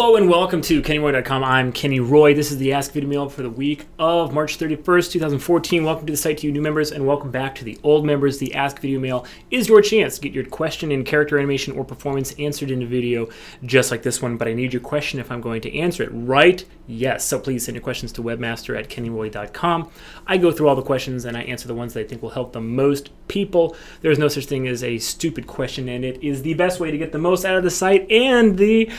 Hello and welcome to KennyRoy.com. I'm Kenny Roy. This is the Ask Videomail for the week of March 31st, 2014. Welcome to the site to you new members and welcome back to the old members. The Ask Videomail is your chance to get your question in character animation or performance answered in a video just like this one, but I need your question if I'm going to answer it, right? Yes, so please send your questions to webmaster@kennyroy.com. I go through all the questions and I answer the ones that I think will help the most people. There's no such thing as a stupid question, and it is the best way to get the most out of the site. And the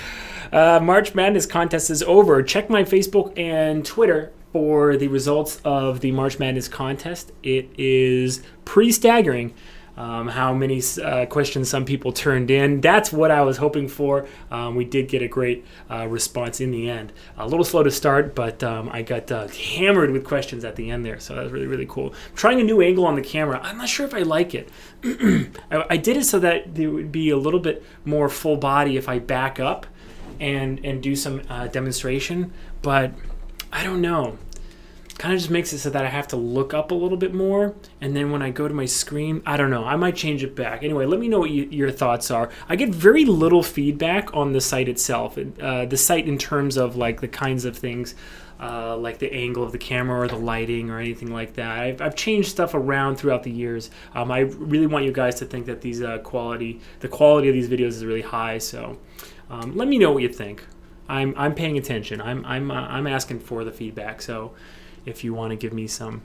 March Madness contest is over. Check my Facebook and Twitter for the results of the March Madness contest. It is pretty staggering how many questions some people turned in. That's what I was hoping for. We did get a great response in the end. A little slow to start, but I got hammered with questions at the end there, so that was really, really cool. I'm trying a new angle on the camera. I'm not sure if I like it. I did it so that it would be a little bit more full body if I back up and do some demonstration, but I don't know. Kind of just makes it so that I have to look up a little bit more, and then when I go to my screen, I don't know, I might change it back. Anyway, let me know what your thoughts are. I get very little feedback on the site itself. The site in terms of like the kinds of things, like the angle of the camera or the lighting or anything like that. I've changed stuff around throughout the years. I really want you guys to think that these the quality of these videos is really high. So let me know what you think. I'm paying attention. I'm asking for the feedback. So if you want to give me some,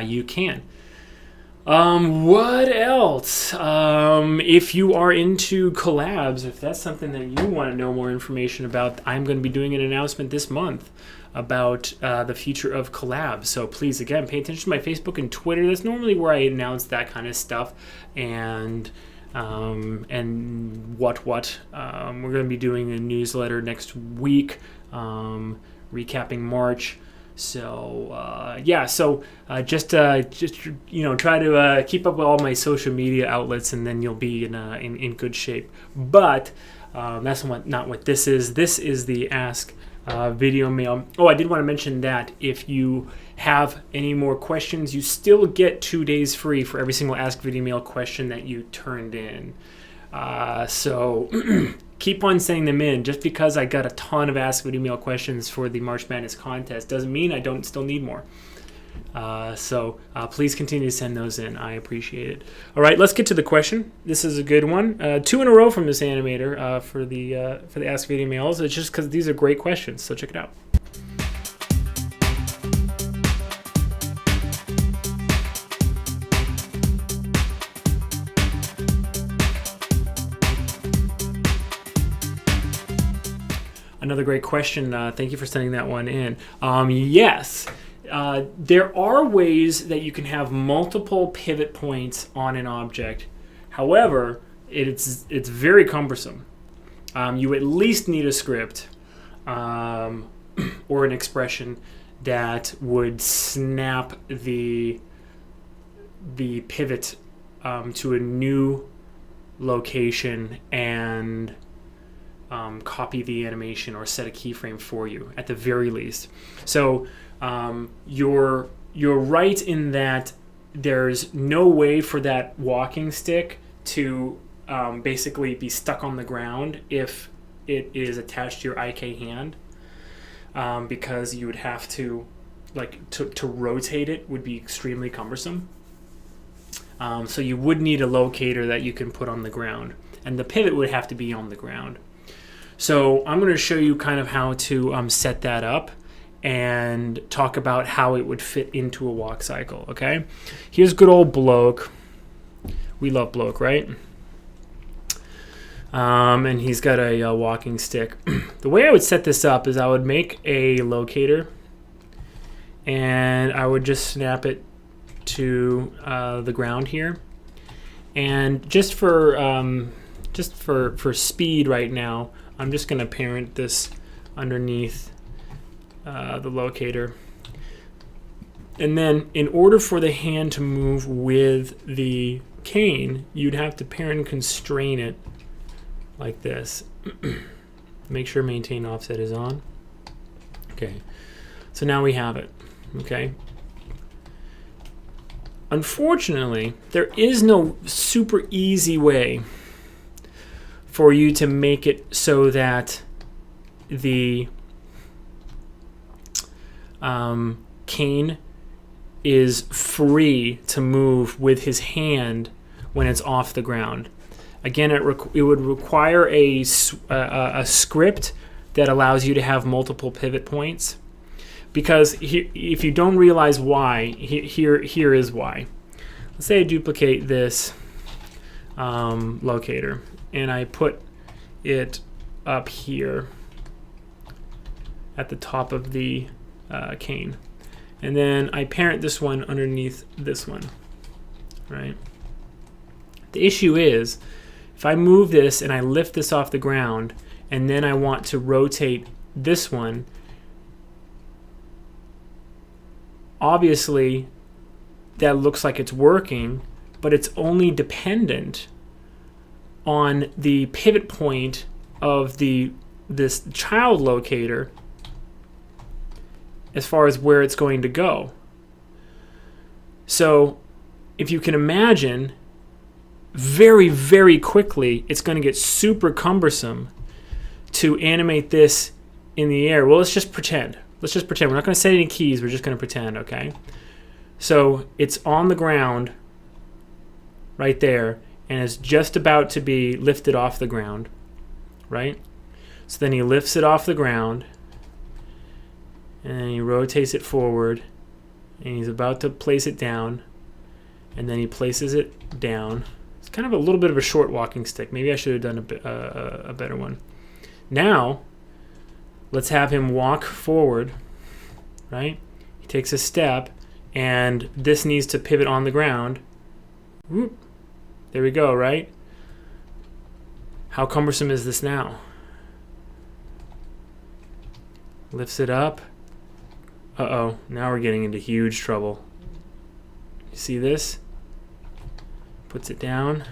you can. What else? If you are into collabs, if that's something that you want to know more information about, I'm going to be doing an announcement this month about the future of collabs. So please, again, pay attention to my Facebook and Twitter. That's normally where I announce that kind of stuff. And what. We're going to be doing a newsletter next week, recapping March. So just try to keep up with all my social media outlets, and then you'll be in good shape. But that's not what this is. This is the Ask Videomail. Oh, I did want to mention that if you have any more questions, you still get 2 days free for every single Ask Videomail question that you turned in. So keep on sending them in. Just because I got a ton of Ask Videomail questions for the March Madness contest doesn't mean I don't still need more. So please continue to send those in. I appreciate it. All right, let's get to the question. This is a good one. 2 in a row from this animator for the Ask Videomails. It's just because these are great questions. So check it out. Another great question. Thank you for sending that one in. Yes, there are ways that you can have multiple pivot points on an object. However, it's very cumbersome. You at least need a script or an expression that would snap the pivot to a new location and copy the animation or set a keyframe for you at the very least. So you're right in that there's no way for that walking stick to basically be stuck on the ground if it is attached to your IK hand, because you would have to to rotate it would be extremely cumbersome. So you would need a locator that you can put on the ground, and the pivot would have to be on the ground. So I'm going to show you kind of how to set that up and talk about how it would fit into a walk cycle, okay? Here's good old Bloke. We love Bloke, right? And he's got a walking stick. The way I would set this up is I would make a locator, and I would just snap it to the ground here. And just for speed right now, I'm just going to parent this underneath the locator. And then in order for the hand to move with the cane, you'd have to parent and constrain it like this. Make sure maintain offset is on. Okay, so now we have it. Okay. Unfortunately, there is no super easy way for you to make it so that the cane is free to move with his hand when it's off the ground. Again, it would require a script that allows you to have multiple pivot points. Because if you don't realize why, here is why. Let's say I duplicate this locator and I put it up here at the top of the cane. And then I parent this one underneath this one, right? The issue is, if I move this and I lift this off the ground, and then I want to rotate this one, obviously that looks like it's working, but it's only dependent on the pivot point of this child locator as far as where it's going to go. So if you can imagine, very, very quickly it's going to get super cumbersome to animate this in the air. Well, let's just pretend. We're not going to set any keys. We're just going to pretend, okay? So it's on the ground right there, and it's just about to be lifted off the ground, right? So then he lifts it off the ground, and then he rotates it forward, and he's about to place it down, and then he places it down. It's kind of a little bit of a short walking stick. Maybe I should have done a better one. Now, let's have him walk forward, right? He takes a step, and this needs to pivot on the ground. Whoop. There we go, right? How cumbersome is this now? Lifts it up. Uh-oh, now we're getting into huge trouble. You see this? Puts it down.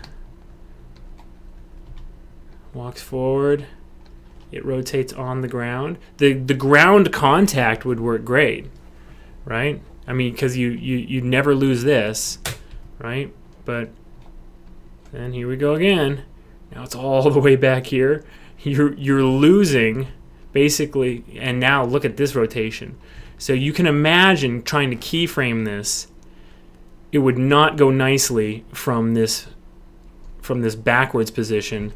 Walks forward. It rotates on the ground. The ground contact would work great, right? I mean, because you never lose this, right? But then here we go again. Now it's all the way back here. You're losing basically, and now look at this rotation. So you can imagine trying to keyframe this. It would not go nicely from this backwards position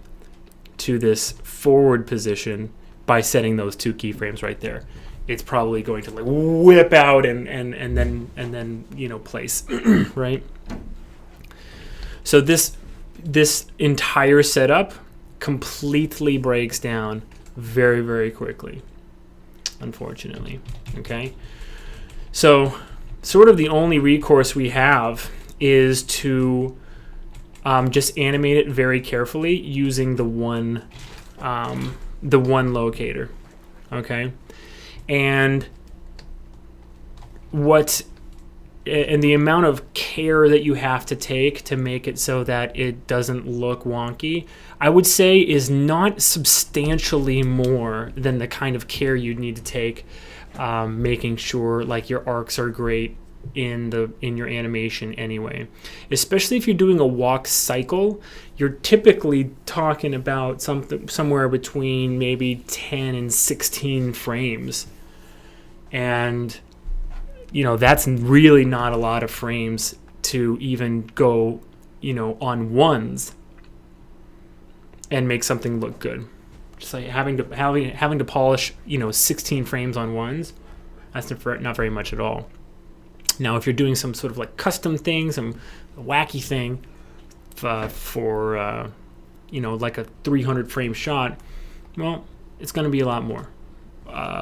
to this forward position by setting those two keyframes right there. It's probably going to like whip out and then place right. So this entire setup completely breaks down very, very quickly, unfortunately. Okay, so sort of the only recourse we have is to just animate it very carefully using the one locator. Okay, and the amount of care that you have to take to make it so that it doesn't look wonky, I would say, is not substantially more than the kind of care you'd need to take making sure like your arcs are great in your animation anyway. Especially if you're doing a walk cycle, you're typically talking about somewhere between maybe 10 and 16 frames. And that's really not a lot of frames to even go, on ones and make something look good. Just like having to polish, 16 frames on ones, that's not very much at all. Now, if you're doing some sort of like custom thing, some wacky thing for like a 300 frame shot, well, it's going to be a lot more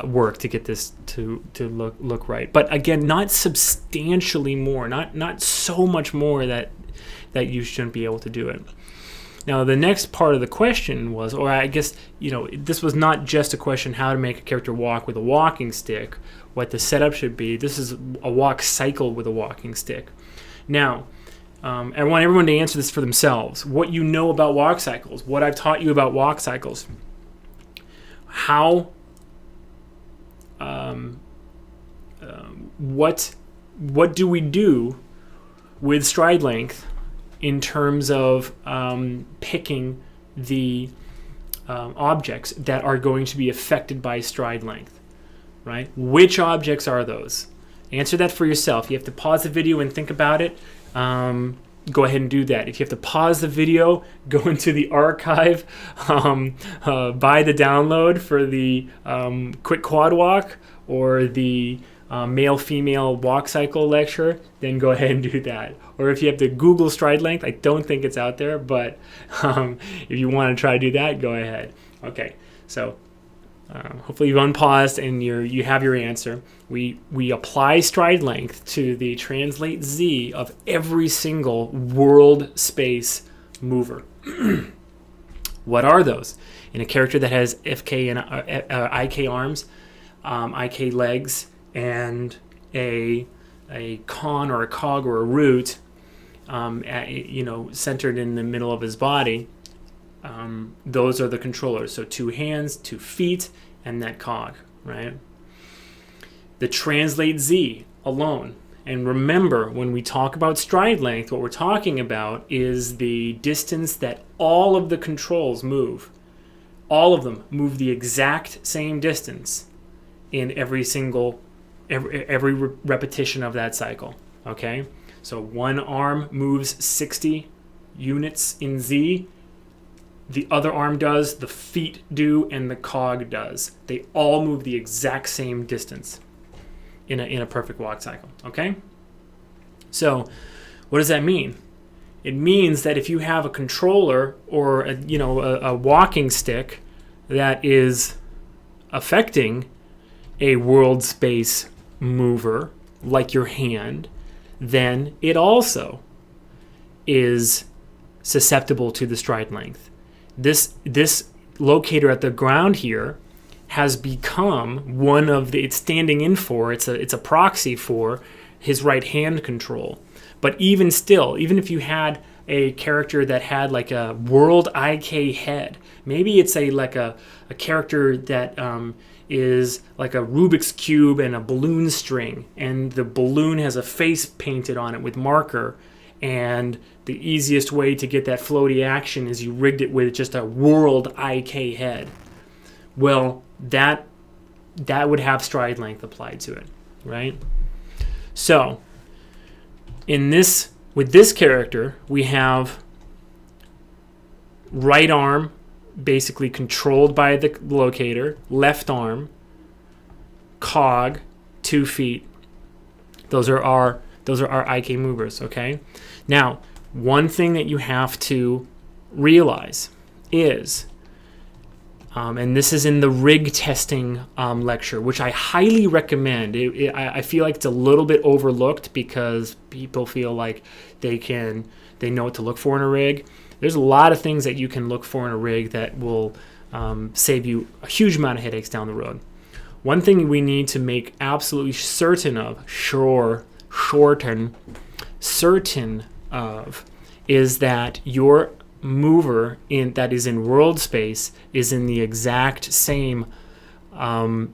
work to get this to look right. But again, not substantially more, not so much more that you shouldn't be able to do it. Now, the next part of the question was, or I guess, this was not just a question how to make a character walk with a walking stick, what the setup should be. This is a walk cycle with a walking stick. Now, I want everyone to answer this for themselves. What you know about walk cycles, what I've taught you about walk cycles, how, what do we do with stride length in terms of picking the objects that are going to be affected by stride length, right? Which objects are those? Answer that for yourself. You have to pause the video and think about it. Go ahead and do that. If you have to pause the video, go into the archive, buy the download for the quick quad walk or the male-female walk cycle lecture, then go ahead and do that. Or if you have to Google stride length, I don't think it's out there, but if you want to try to do that, go ahead. Okay, so hopefully you've unpaused and you have your answer. We apply stride length to the translate Z of every single world space mover. What are those? In a character that has FK and IK arms, IK legs, and a con or a cog or a root, centered in the middle of his body. Those are the controllers. So 2 hands, 2 feet, and that cog, right? The translate Z alone. And remember, when we talk about stride length, what we're talking about is the distance that all of the controls move. All of them move the exact same distance in every repetition of that cycle, okay? So one arm moves 60 units in Z, the other arm does, the feet do, and the cog does. They all move the exact same distance in a perfect walk cycle, okay? So what does that mean? It means that if you have a controller or a walking stick that is affecting a world space mover like your hand, then it also is susceptible to the stride length. This locator at the ground here has become one of the, it's standing in for, it's a proxy for his right hand control. But even still, even if you had a character that had like a world IK head, maybe it's a character that is like a Rubik's Cube and a balloon string, and the balloon has a face painted on it with marker, and the easiest way to get that floaty action is you rigged it with just a world IK head. Well, that would have stride length applied to it, right? So with this character, we have right arm basically controlled by the locator, left arm, cog, 2 feet. Those are our IK movers, okay? Now, one thing that you have to realize is, and this is in the rig testing lecture, which I highly recommend. I feel like it's a little bit overlooked because people feel like they know what to look for in a rig. There's a lot of things that you can look for in a rig that will save you a huge amount of headaches down the road. One thing we need to make absolutely certain of, is that your mover that is in world space is in the exact same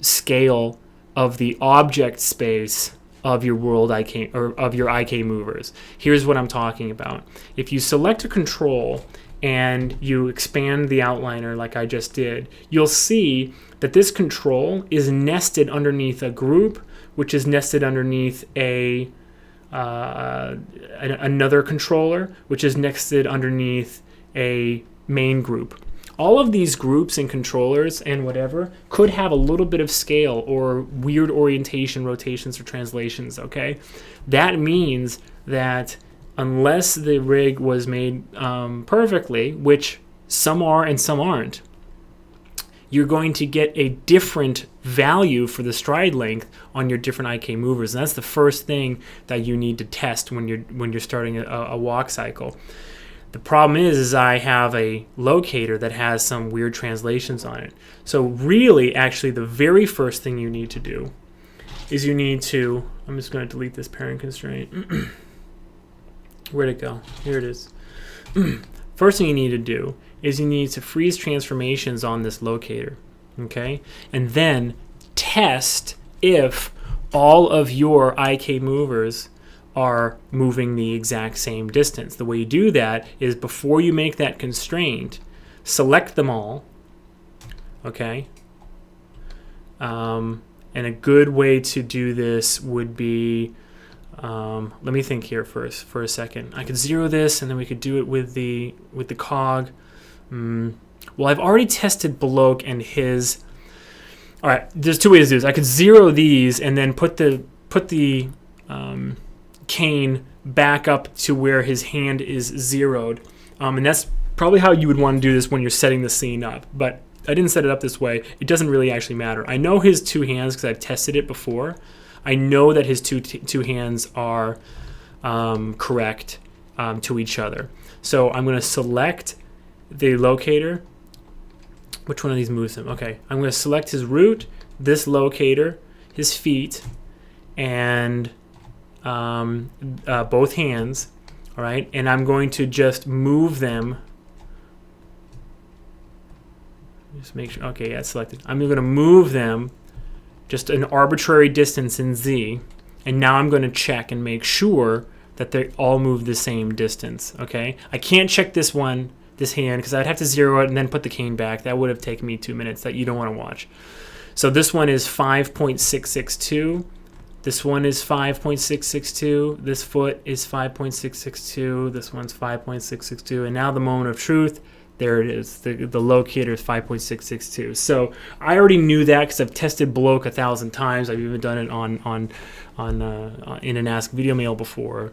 scale of the object space of your world IK or of your IK movers. Here's what I'm talking about. If you select a control and you expand the outliner like I just did, you'll see that this control is nested underneath a group, which is nested underneath another controller, which is nested underneath a main group. All of these groups and controllers and whatever could have a little bit of scale or weird orientation, rotations, or translations, okay? That means that unless the rig was made perfectly, which some are and some aren't, you're going to get a different value for the stride length on your different IK movers. And that's the first thing that you need to test when you're starting a walk cycle. The problem is I have a locator that has some weird translations on it. So really, actually, the very first thing you need to do is I'm just going to delete this parent constraint. Where'd it go? Here it is. First thing you need to do is you need to freeze transformations on this locator, okay? And then test if all of your IK movers are moving the exact same distance. The way you do that is before you make that constraint, select them all, okay? And a good way to do this would be, let me think here first for a second. I could zero this, and then we could do it with the cog. Well, I've already tested Bloke and his. All right, there's two ways to do this. I could zero these and then put the cane back up to where his hand is zeroed, and that's probably how you would want to do this when you're setting the scene up. But I didn't set it up this way. It doesn't really actually matter. I know his two hands because I've tested it before. I know that his two hands are correct to each other. So I'm going to select the locator. Which one of these moves him? Okay, I'm going to select his root, this locator, his feet, and both hands. All right, and I'm going to just move them. Just make sure. Okay, yeah, it's selected. I'm going to move them just an arbitrary distance in Z, and now I'm going to check and make sure that they all move the same distance. Okay, I can't check this hand, because I'd have to zero it and then put the cane back. That would have taken me 2 minutes that you don't want to watch. So this one is 5.662. This one is 5.662. This foot is 5.662. This one's 5.662. And now the moment of truth, there it is. The locator is 5.662. So I already knew that because I've tested Bloke 1,000 times. I've even done it on in an Ask Videomail before.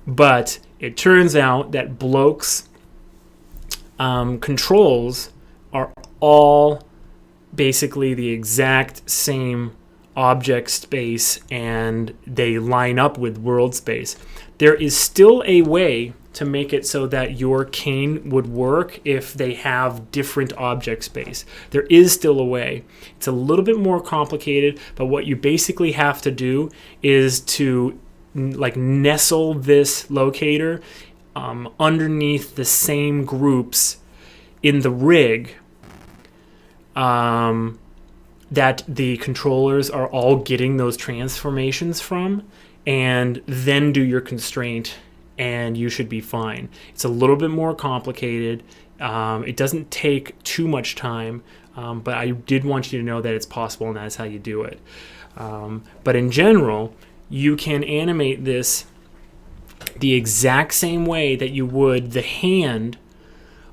But it turns out that Bloke's controls are all basically the exact same object space, and they line up with world space. There is still a way to make it so that your cane would work if they have different object space. There is still a way. It's a little bit more complicated, but what you basically have to do is to nestle this locator underneath the same groups in the rig that the controllers are all getting those transformations from, and then do your constraint, and you should be fine. It's a little bit more complicated. It doesn't take too much time, but I did want you to know that it's possible, and that's how you do it. But in general, you can animate this the exact same way that you would the hand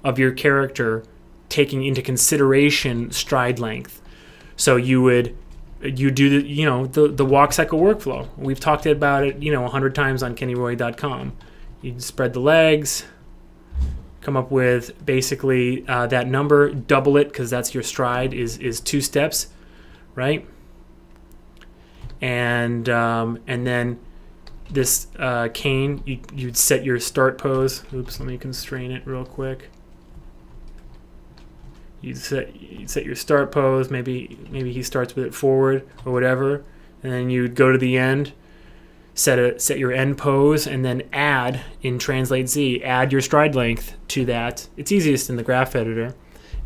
of your character, taking into consideration stride length. So you do the walk cycle workflow. We've talked about it 100 times on kennyroy.com. You spread the legs, come up with basically that number, double it because that's your stride is 2 steps, right? And then this cane, you'd set your start pose. Oops, let me constrain it real quick. You'd set your start pose. Maybe he starts with it forward or whatever, and then you'd go to the end, set your end pose, and then add in Translate Z, add your stride length to that. It's easiest in the graph editor,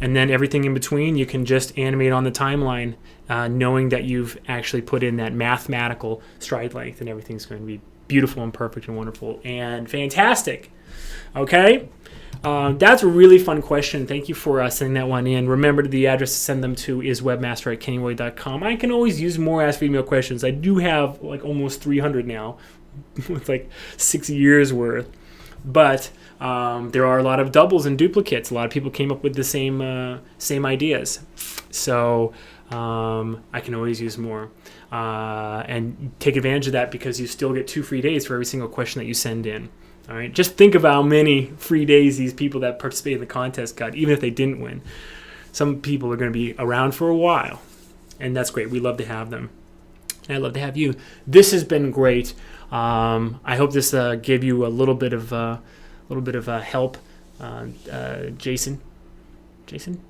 and then everything in between you can just animate on the timeline, knowing that you've actually put in that mathematical stride length, and everything's going to be beautiful and perfect and wonderful and fantastic. Okay. That's a really fun question. Thank you for sending that one in. Remember, the address to send them to is webmaster@kennyroy.com. I can always use more Ask Videomail questions. I do have almost 300 now, with 6 years worth. But there are a lot of doubles and duplicates. A lot of people came up with the same ideas. So I can always use more. And take advantage of that because you still get 2 free days for every single question that you send in. All right, just think of how many free days these people that participated in the contest got, even if they didn't win. Some people are going to be around for a while, and that's great. We love to have them, and I love to have you. This has been great. I hope this gave you a little bit of help. Jason,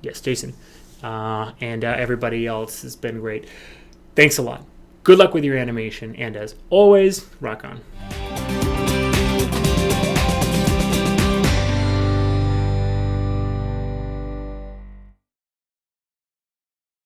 yes, Jason, and everybody else has been great. Thanks a lot. Good luck with your animation, and as always, rock on.